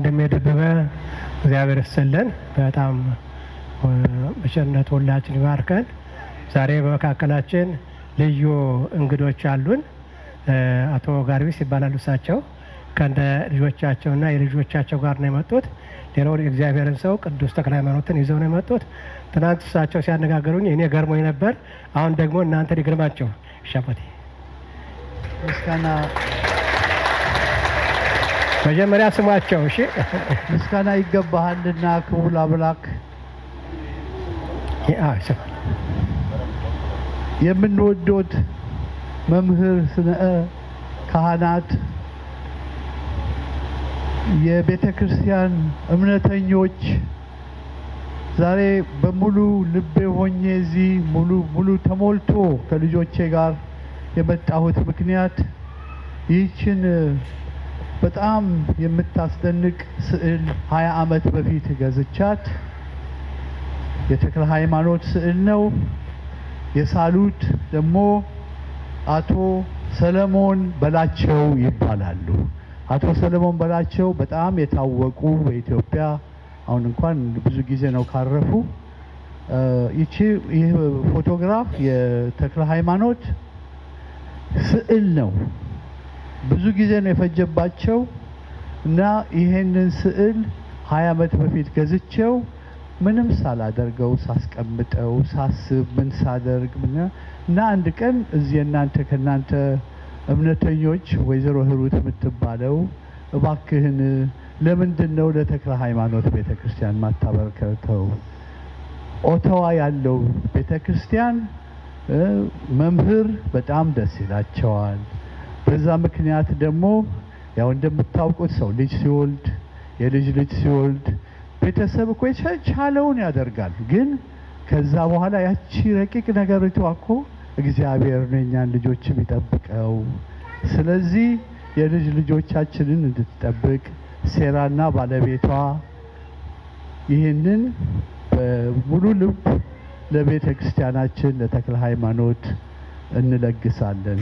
ወንድሜ ደበበ እግዚአብሔር ይስጥልን። በጣም በቸርነቱ ሁላችን ይባርከን። ዛሬ በመካከላችን ልዩ እንግዶች አሉን። አቶ ጋርቢስ ይባላሉ። እሳቸው ከእንደ ልጆቻቸውና የልጆቻቸው ጋር ነው የመጡት። ሌላው የእግዚአብሔርን ሰው ቅዱስ ተክለ ሃይማኖትን ይዘው ነው የመጡት። ትናንት እሳቸው ሲያነጋገሩኝ እኔ ገርሞኝ ነበር። አሁን ደግሞ እናንተ ሊገርማቸው ሻፈቴ ምስጋና መጀመሪያ ስሟቸው። እሺ ምስጋና ይገባሃልና ክቡር አምላክ የምንወዶት መምህር ስነ ካህናት የቤተ ክርስቲያን እምነተኞች ዛሬ በሙሉ ልቤ ሆኜ እዚህ ሙሉ ተሞልቶ ከልጆቼ ጋር የመጣሁት ምክንያት ይህችን በጣም የምታስደንቅ ስዕል 20 ዓመት በፊት ገዝቻት የተክለ ሃይማኖት ስዕል ነው። የሳሉት ደግሞ አቶ ሰለሞን በላቸው ይባላሉ። አቶ ሰለሞን በላቸው በጣም የታወቁ በኢትዮጵያ አሁን እንኳን ብዙ ጊዜ ነው ካረፉ። ይህ ፎቶግራፍ የተክለ ሃይማኖት ስዕል ነው። ብዙ ጊዜ ነው የፈጀባቸው እና ይሄንን ስዕል 20 ዓመት በፊት ገዝቼው ምንም ሳላደርገው ሳስቀምጠው ሳስብ ምን ሳደርግ እና አንድ ቀን እዚህ ከናንተ እምነተኞች ወይዘሮ ህሩት የምትባለው እባክህን ለምንድን ነው ለተክለ ሃይማኖት ቤተክርስቲያን ማታበርከተው? ኦቶዋ ያለው ቤተክርስቲያን መምህር በጣም ደስ ይላቸዋል። በዛ ምክንያት ደግሞ ያው እንደምታውቁት ሰው ልጅ ሲወልድ የልጅ ሲወልድ ቤተሰብ እኮ የቻለውን ያደርጋል። ግን ከዛ በኋላ ያቺ ረቂቅ ነገርቷ እኮ እግዚአብሔር ነው እኛን ልጆች የሚጠብቀው። ስለዚህ የልጅ ልጆቻችንን እንድትጠብቅ ሴራና ባለቤቷ ይህንን በሙሉ ልብ ለቤተ ክርስቲያናችን ለተክለ ሃይማኖት እንለግሳለን።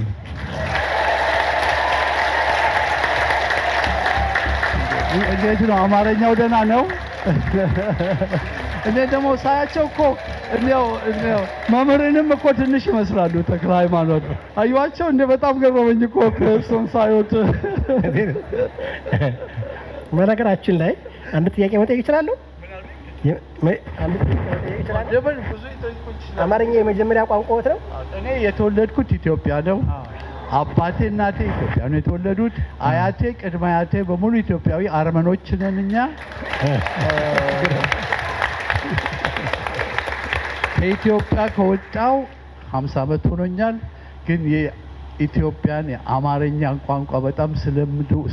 እንዴት ነው? አማርኛው ደህና ነው? እኔ ደግሞ ሳያቸው እኮ እኔው መምህርንም እኮ ትንሽ ይመስላሉ ተክለ ሃይማኖት። አዩዋቸው እንደ በጣም ገረመኝ እኮ ከእርሶን ሳይወት። በነገራችን ላይ አንድ ጥያቄ መጠየቅ እችላለሁ? አማርኛ የመጀመሪያ ቋንቋዎት ነው? እኔ የተወለድኩት ኢትዮጵያ ነው። አባቴ እናቴ ኢትዮጵያ ነው የተወለዱት። አያቴ ቅድመ አያቴ በሙሉ ኢትዮጵያዊ አርመኖች ነን እኛ። ከኢትዮጵያ ከወጣው 50 ዓመት ሆኖኛል። ግን የኢትዮጵያን የአማርኛን ቋንቋ በጣም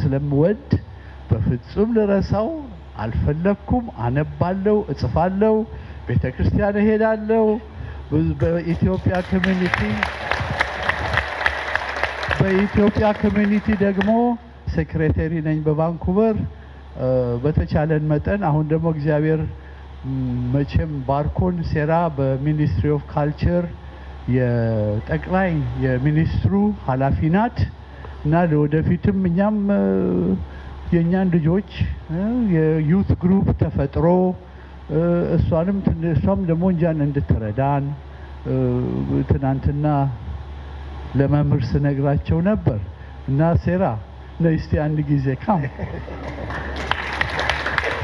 ስለምወድ በፍጹም ልረሳው አልፈለኩም። አነባለሁ፣ እጽፋለሁ፣ ቤተክርስቲያን እሄዳለሁ። በኢትዮጵያ ኮሚኒቲ ደግሞ ሴክሬታሪ ነኝ በቫንኩቨር። በተቻለን መጠን አሁን ደግሞ እግዚአብሔር መቼም ባርኮን ሴራ በሚኒስትሪ ኦፍ ካልቸር የጠቅላይ የሚኒስትሩ ኃላፊ ናት እና ለወደፊትም እኛም የኛን ልጆች የዩት ግሩፕ ተፈጥሮ እሷም ደግሞ እንጃን እንድትረዳን ትናንትና ለመምህር ስነግራቸው ነበር እና ሴራ ለስቲ አንድ ጊዜ ካም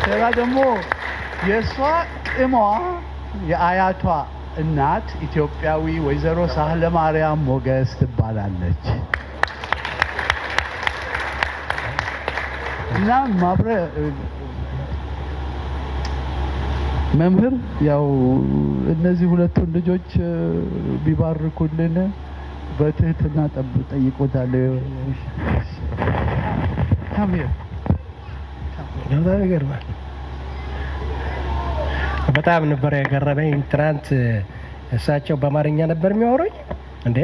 ሴራ ደግሞ የሷ ቅሟ የአያቷ እናት ኢትዮጵያዊ ወይዘሮ ሳህለ ማርያም ሞገስ ትባላለች እና ማብረ መምህር ያው እነዚህ ሁለቱን ልጆች ቢባርኩልን በትህትና ጠይቆታለሁ። በጣም ነበር የገረመኝ። ትናንት እሳቸው በአማርኛ ነበር የሚያወሩኝ። እንዴ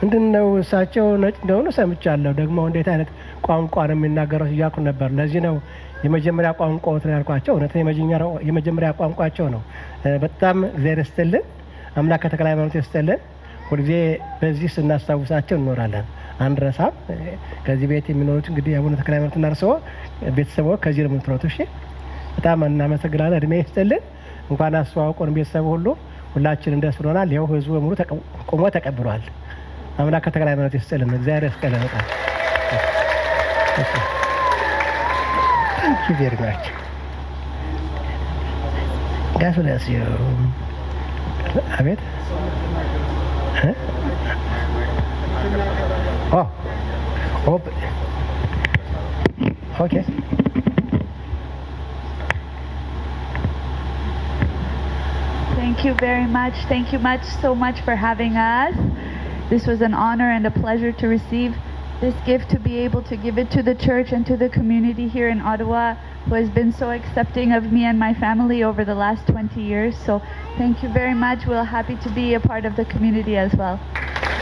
ምንድነው እሳቸው ነጭ እንደሆኑ ሰምቻለሁ። ደግሞ እንዴት አይነት ቋንቋ ነው የሚናገሩት እያልኩ ነበር። ለዚህ ነው የመጀመሪያ ቋንቋው ነው ያልኳቸው። እውነት የመጀመሪያ ቋንቋቸው ነው። በጣም እግዚአብሔር ይስጥልን፣ አምላክ ተክለ ሃይማኖት ይስጥልን። ሁልጊዜ በዚህ ስናስታውሳቸው እንኖራለን። አንረሳም። ከዚህ ቤት የሚኖሩት እንግዲህ አቡነ ተክለ ሃይማኖትና እርስዎ ቤተሰቦ ከዚህ ነው የምትኖሩት። እሺ በጣም እናመሰግናለን። እድሜ ይስጥልን። እንኳን አስተዋውቆን ቤተሰብ ሁሉ ሁላችንም ደስ ብሎናል። ይኸው ህዝቡ በሙሉ ቆሞ ተቀብሏል። አምላክ ተክለ ሃይማኖት ይስጥልን። እግዚአብሔር ይስጥልን። በጣም ታንኪ ቬሪ ማች ጋስ ብለስ አቤት okay. Thank you very much. Thank you so much for having us. This was an honor and a pleasure to receive this gift, to be able to give it to the church and to the community here in Ottawa, who has been so accepting of me and my family over the last 20 years. So thank you very much. We're happy to be a part of the community as well.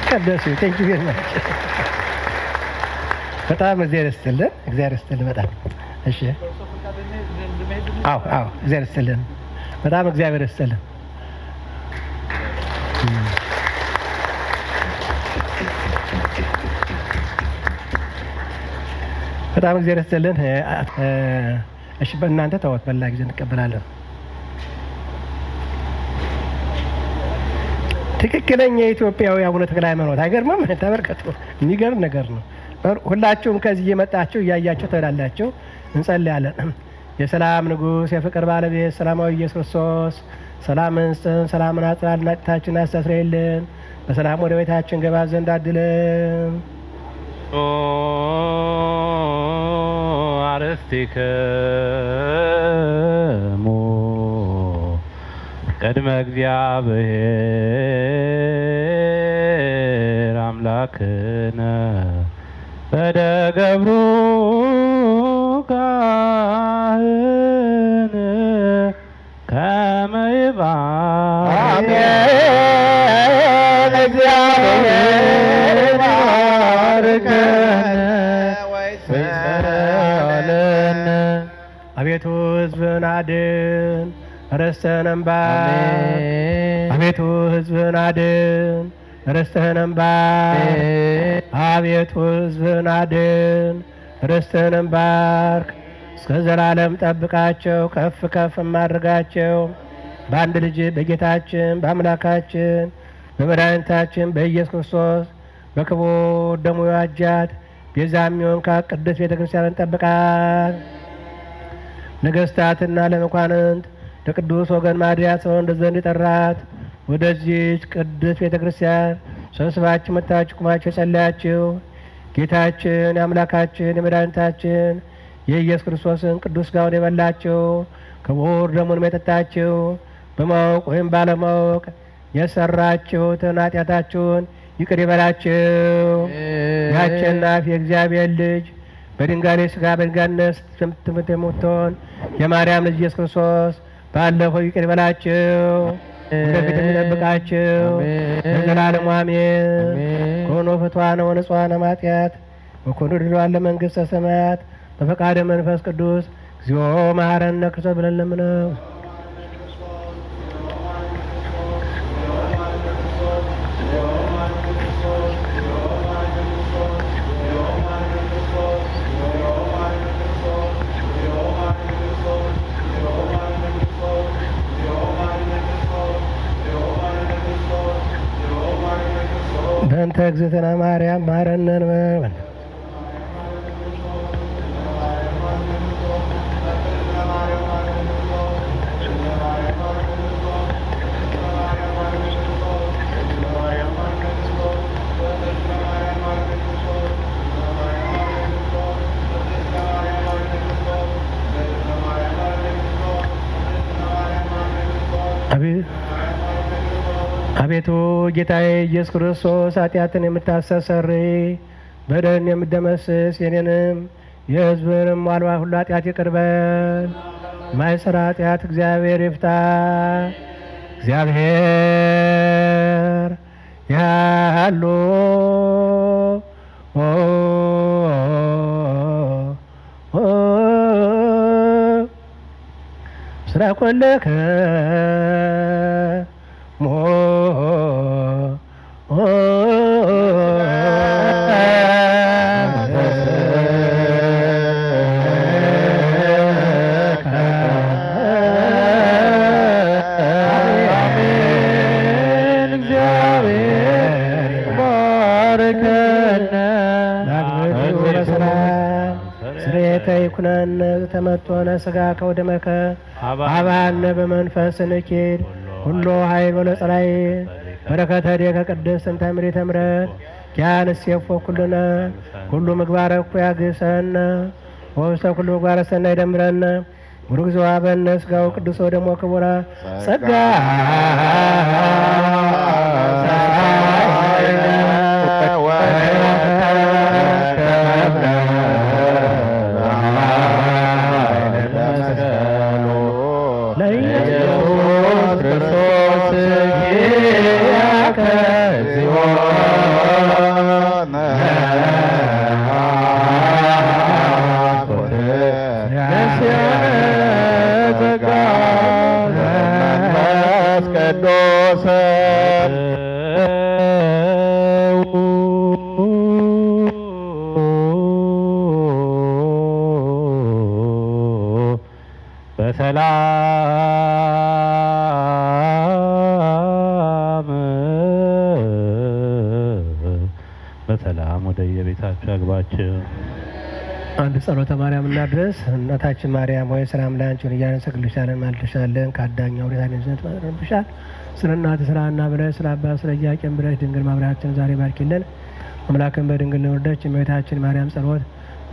God bless you. Thank you very much. በጣም እግዚአብሔር ይስጥልን። እግዚአብሔር ይስጥልን በጣም እሺ። አዎ እግዚአብሔር ይስጥልን በጣም እግዚአብሔር ይስጥልን። በጣም እግዚአብሔር ይስጥልን። እሺ በእናንተ ተወት በላ ጊዜ እንቀበላለን። ትክክለኛ የኢትዮጵያዊ አቡነ ተክለ ሃይማኖት አይገርምም? ተመልከቱ፣ የሚገርም ነገር ነው። ሁላችሁም ከዚህ እየመጣችሁ እያያችሁ ትሄዳላችሁ። እንጸልያለን። የሰላም ንጉሥ የፍቅር ባለቤት ሰላማዊ ኢየሱስ ክርስቶስ ሰላምን ስጠን፣ ሰላምን አጽናልን፣ ኃጢአታችንን አስተስርይልን፣ በሰላም ወደ ቤታችን ገባ ዘንድ አድለን። አርሥቲክሙ ቅድመ እግዚአብሔር አምላክነ በደገብሩ ካህን ከመ ይባርክ እግዚአብሔር ባርከነ ወይሰራለን። አቤቱ ሕዝብህን አድን ርስትህን እንባ። አቤቱ ሕዝብህን አድን ርስትህን ባርክ። አቤቱ ሕዝብህን አድን ርስትህን ባርክ። እስከ ዘላለም ጠብቃቸው፣ ከፍ ከፍ አድርጋቸው። በአንድ ልጅ በጌታችን በአምላካችን በመድኃኒታችን በኢየሱስ ክርስቶስ በክቡር ደሙ የዋጃት ቤዛ የሚሆንካት ቅድስት ቤተ ክርስቲያንን ጠብቃት። ነገሥታትና ለመኳንንት ለቅዱስ ወገን ማድሪያት ሰው እንደ ዘንድ የጠራት ወደዚህች ቅድስት ቤተ ክርስቲያን ሰብስባችሁ መጥታችሁ ቁማችሁ የጸለያችሁ ጌታችን የአምላካችን የመድኃኒታችን የኢየሱስ ክርስቶስን ቅዱስ ሥጋውን የበላችሁ ክቡር ደሙንም የጠጣችሁ በማወቅ ወይም ባለማወቅ የሰራችሁትን ኃጢአታችሁን ይቅር ይበላችሁ። የአሸናፊ የእግዚአብሔር ልጅ በድንጋሌ ሥጋ በድንጋሌ ነፍስ የምትሞት የማርያም ልጅ ኢየሱስ ክርስቶስ ባለፈው ይቅር ይበላችሁ፣ ወደፊት የሚጠብቃችሁ ለዘላለሙ አሜን። ኮኖ ፍትዋነ ወንጹሐነ እምኃጢአት ወኮኑ ድሉዋን ለመንግሥተ ሰማያት በፈቃደ መንፈስ ቅዱስ እግዚኦ መሐረነ ክርስቶስ ብለን ለምነው። በእንተ እግዝእትነ ማርያም መሐረነ እንበል። አቤቱ ጌታዬ ኢየሱስ ክርስቶስ ኃጢአትን የምታስተሰርይ በደልን የምትደመስስ የኔንም የሕዝብንም ዋልባ ሁሉ ኃጢአት ይቅር በል። ማይሰራ ኃጢአት እግዚአብሔር ይፍታ። እግዚአብሔር ያሉ ስራ ኮለከ ሞ ተመቶነ ሥጋ ከወደመከ አባነ በመንፈስ ንኪድ ሁሉ ኃይል ወለጸላይ በረከተ ዴከ ቅድስት እንተ ምሪተ ምሕረት ኪያንስ የፎ ኩልነ ሁሉ ምግባረ እኩ ያግሰነ ወውስተ ኩሉ ምግባረ ሰናይ ደምረነ ቡሩክ ዘወሀበነ ሥጋው ቅዱስ ወደሙ ክቡረ ጸጋ በሰላም ወደ የቤታችሁ አግባችሁ። አንድ ጸሎተ ማርያም እናድርስ። እናታችን ማርያም ሆይ ሰላም ላንቺን እያመሰግንልሻለን ማልደሻለን ከአዳኛ ወደ ታንዘት ማረብሻል ስለ እናት ስራና ብለሽ ስለ አባት ስለ ኢያቄም ብለሽ ድንግል ማብራችን ዛሬ ባርኪልን። አምላክን በድንግል ወልደች እመቤታችን ማርያም ጸሎት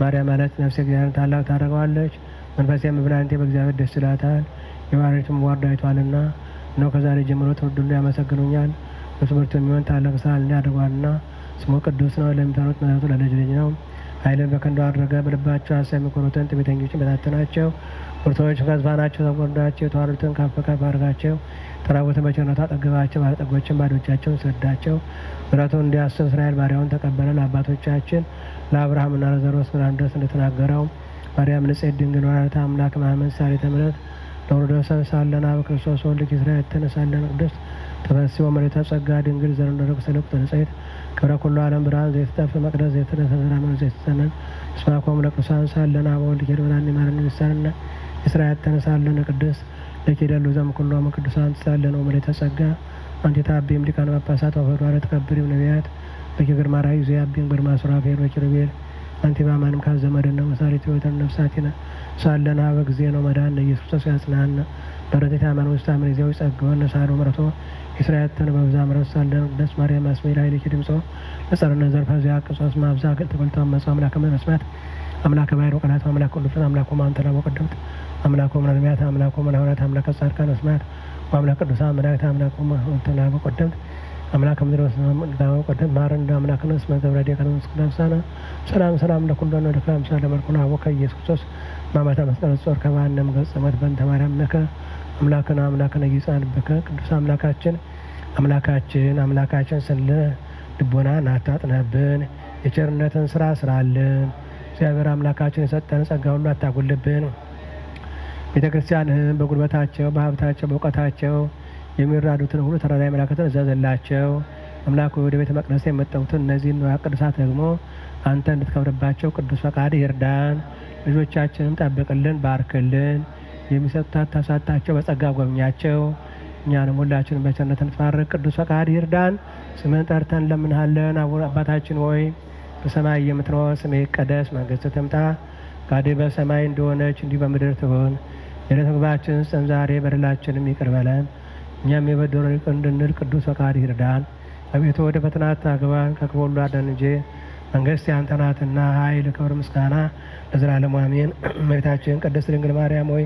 ማርያም ማለት ነፍሴ እግዚአብሔርን ታላቅ ታደርገዋለች፣ መንፈሴም ብላንቴ በእግዚአብሔር ደስ ይላታል፣ የባህሪቱም ዋርዳይቷልና ነው ከዛሬ ጀምሮ ትውልድ ሁሉ ያመሰግኑኛል። በትምህርቱ የሚሆን ታላቅ ስራ ያደርጓልና ስሙ ቅዱስ ነው። ለሚጠሩት ምሕረቱ ለልጅ ልጅ ነው። ኃይልን በክንዱ አድረገ በልባቸው ሀሳብ የሚኮሩትን ትዕቢተኞችን በታተናቸው። ብርቱዎች ተስፋ ናቸው ተጎዳቸው። የተዋሩትን ከፍ ከፍ አድርጋቸው። የተራቡትን በቸርነቱ አጠገባቸው። ባለጠጎችን ባዶ እጃቸውን ሰዳቸው። ምሕረቱን እንዲያስብ እስራኤል ባሪያውን ተቀበለ። ለአባቶቻችን ለአብርሃምና ለዘሩ እስከ ዘላለም ድረስ እንደተናገረው ማርያም ንጽሕት ድንግል ወላዲተ አምላክ ማመን ሳሌተ ምሕረት ለወረደ ሳለና በክርስቶስ ወልድ እስራኤል ተነሳለን ቅድስት ተፈስሞ መሬታ ጸጋ ድንግል ዘርን ደረቅ ሰለቁ ተንጸይት ክብረ ኩሉ ዓለም ብርሃን ዘይተጠፍ መቅደስ ዘይተነሰራመን ዘይተሰነን ስማኮም ለቅዱሳን ሳለና በወልድ ኬድበናን ማረን ሚሳልና እስራኤል ተነሳለን ቅድስት ለኪደሉ ዘም ኩሎም ቅዱሳን ሳለነው መሬታ ጸጋ አንተ ታቢም ሊቃነ ጳጳሳት ወፈራረ ተከብሪም ነቢያት በኪግር ማራይ ዘያቢም ግርማ ሱራፌል ወኪሩቤል አንቲ ባማንም ካዘመደነ መሳሪት ወተን ነፍሳቲና ሳለና በጊዜ ነው መዳን ኢየሱስ ክርስቶስ ያጽናና በረከት ያማን ውስጥ አመን ይዘው ጸጋውን ሳሩ ምረቶ እስራኤል ተነበዛ ምረስ ሳለን ደስ ማርያም አስሜላ ኃይል ኪድምጾ ለጸረነ ዘርፋ ዚያ ቅጾስ ማብዛ ተቆልቶ አመጻ አምላከ መስማት አምላከ ባይሮ ቀናት አምላከ ሁሉ አምላከ ማንተላ ወቀደምት አምላከ ነቢያት አምላከ ሐዋርያት አምላከ ጻድቃን መስማት አምላከ ቅዱሳን መላእክት አምላከ ማንተላ ወቀደምት አምላከ ምድር ወሰማው ቀደም ማረን እንደ አምላከ ነስ መገብረድ የቀነስ ቅዱሳና ሰላም ሰላም ለኩሉ ነው ደካም ሰላም ለኩና ወከ ኢየሱስ ክርስቶስ ማማታ መስቀል ጾር ከባንም ገጽመት በእንተ ማርያም ነከ አምላከና አምላከነ ይጻን በከ ቅዱስ አምላካችን ስለ ልቦና ናታጥነብን የቸርነትን ስራ ስራልን። እግዚአብሔር አምላካችን የሰጠን ጸጋ ሁሉ አታጎልብን። ቤተክርስቲያንህን በጉልበታቸው በሀብታቸው በእውቀታቸው የሚራዱትን ሁሉ ተራዳይ መላእክትን እዘዝላቸው። አምላኩ ወደ ቤተ መቅደስ የመጣሁትን እነዚህን ንዋየ ቅድሳት ደግሞ አንተ እንድትከብርባቸው ቅዱስ ፈቃድ ይርዳን። ልጆቻችንም ጠብቅልን፣ ባርክልን። የሚሰጡት ታሳጣቸው በጸጋ ጎብኛቸው። እኛንም ሁላችንም በቸርነት እንድትባርክ ቅዱስ ፈቃድ ይርዳን። ስምህን ጠርተን እንለምንሃለን። አባታችን ሆይ በሰማይ የምትኖር ስምህ ይቀደስ፣ መንግስትህ ትምጣ፣ ፈቃድህ በሰማይ እንደሆነች እንዲሁ በምድር ትሁን። የዕለት ምግባችንን ስጠን ዛሬ፣ በደላችንም ይቅር በለን እኛም የበደሉንን ይቅር እንድንል ቅዱስ ፈቃድ ይርዳን። አቤቱ ወደ ፈተና አታግባን፣ ከክፉ ሁሉ አድነን እንጂ መንግስት ያንተ ናትና ኃይል፣ ክብር፣ ምስጋና ለዘላለሙ አሜን። እመቤታችን ቅድስት ድንግል ማርያም ሆይ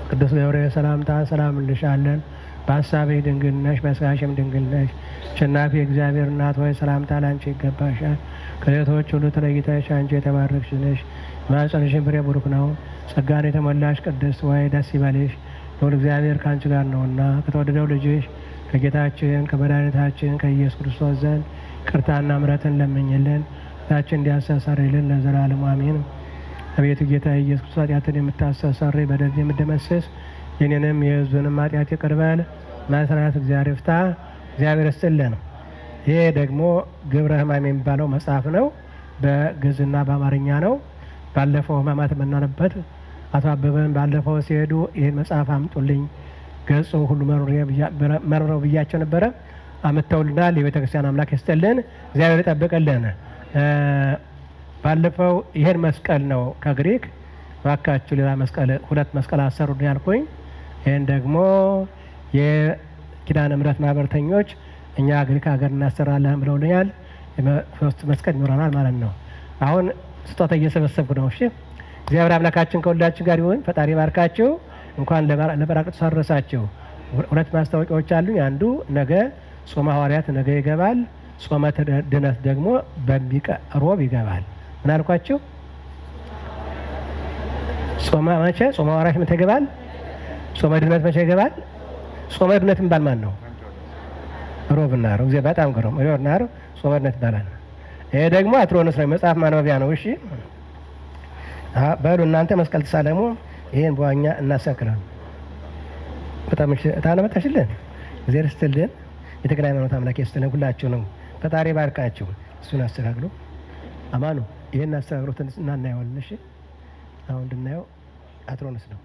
ቅዱስ ገብርኤል ሰላምታ ሰላም እንልሻለን። በሀሳብሽ ድንግል ነሽ፣ በሥጋሽም ድንግል ነሽ። አሸናፊ እግዚአብሔር እናት ሆይ ሰላምታ ላንቺ ይገባሻል። ከሴቶች ሁሉ ተለይተሽ አንቺ የተባረክሽ ነሽ፣ የማኅፀንሽም ፍሬ ቡሩክ ነው። ጸጋን የተሞላሽ ቅድስት ሆይ ደስ ይበልሽ፣ ልዑል እግዚአብሔር ከአንቺ ጋር ነውና ከተወደደው ልጅሽ ከጌታችን ከመድኃኒታችን ከኢየሱስ ክርስቶስ ዘንድ ይቅርታና ምሕረትን ለምኝልን ኃጢአታችንን እንዲያስተሰርይልን ለዘላለሙ አሜን። አቤቱ ጌታ ኢየሱስ ክርስቶስ ኃጢአትን የምታስተሰርይ በደልን የምትደመስስ የኔንም የሕዝቡንም ኃጢአት ይቅር በል። ማሰራት እግዚአብሔር ይፍታ። እግዚአብሔር ይስጥልን። ይሄ ደግሞ ግብረ ሕማም የሚባለው መጽሐፍ ነው። በግዕዝና በአማርኛ ነው። ባለፈው ሕማማት የምናነበት አቶ አበበን ባለፈው ሲሄዱ ይህን መጽሐፍ አምጡልኝ ገጹ ሁሉ መርምረው ብያቸው ነበረ። አመተውልናል። የቤተ ክርስቲያን አምላክ ይስጥልን፣ እግዚአብሔር ይጠብቅልን። ባለፈው ይሄን መስቀል ነው ከግሪክ እባካችሁ ሌላ መስቀል 2 መስቀል አሰሩልኝ ያልኩኝ። ይህን ደግሞ የኪዳነ ምሕረት ማህበርተኞች እኛ ግሪክ ሀገር እናሰራለን ብለውልኛል። 3 መስቀል ይኖረናል ማለት ነው። አሁን ስጦታ እየሰበሰብኩ ነው። እሺ እግዚአብሔር አምላካችን ከሁላችን ጋር ይሁን። ፈጣሪ ባርካችሁ። እንኳን ለጰራቅሊጦስ አደረሳችሁ። 2 ማስታወቂያዎች አሉኝ። አንዱ ነገ ጾመ ሐዋርያት ነገ ይገባል። ጾመ ድነት ደግሞ ሮብ ይገባል። ምን አልኳችሁ? ጾመ መቼ? ጾመ ሐዋርያት መቼ ይገባል? ጾመ ድነት መቼ ይገባል? ጾመ ድነት የሚባል ማን ነው? ሮብና ዓርብ። እግዚአብሔር በጣም ግሩም። ሮብና ዓርብ ጾመ ድነት ይባላል። ይሄ ደግሞ አትሮንስ ነው፣ መጽሐፍ ማንበቢያ ነው። እሺ በሉ እናንተ መስቀል ተሳለሙ። ይሄን በዋኛ እናሰክራለን። በጣም ታነመጣሽልን እግዚአብሔር ይስጥልን። የተክለ ሃይማኖት አምላክ ይስጥልን። ሁላችሁንም ፈጣሪ ባርካችሁ። እሱን አስተካክሉ። አማኑ ይሄን አስተካክሉትን እናናየዋለን። እሺ አሁን እንድናየው አትሮንስ ነው።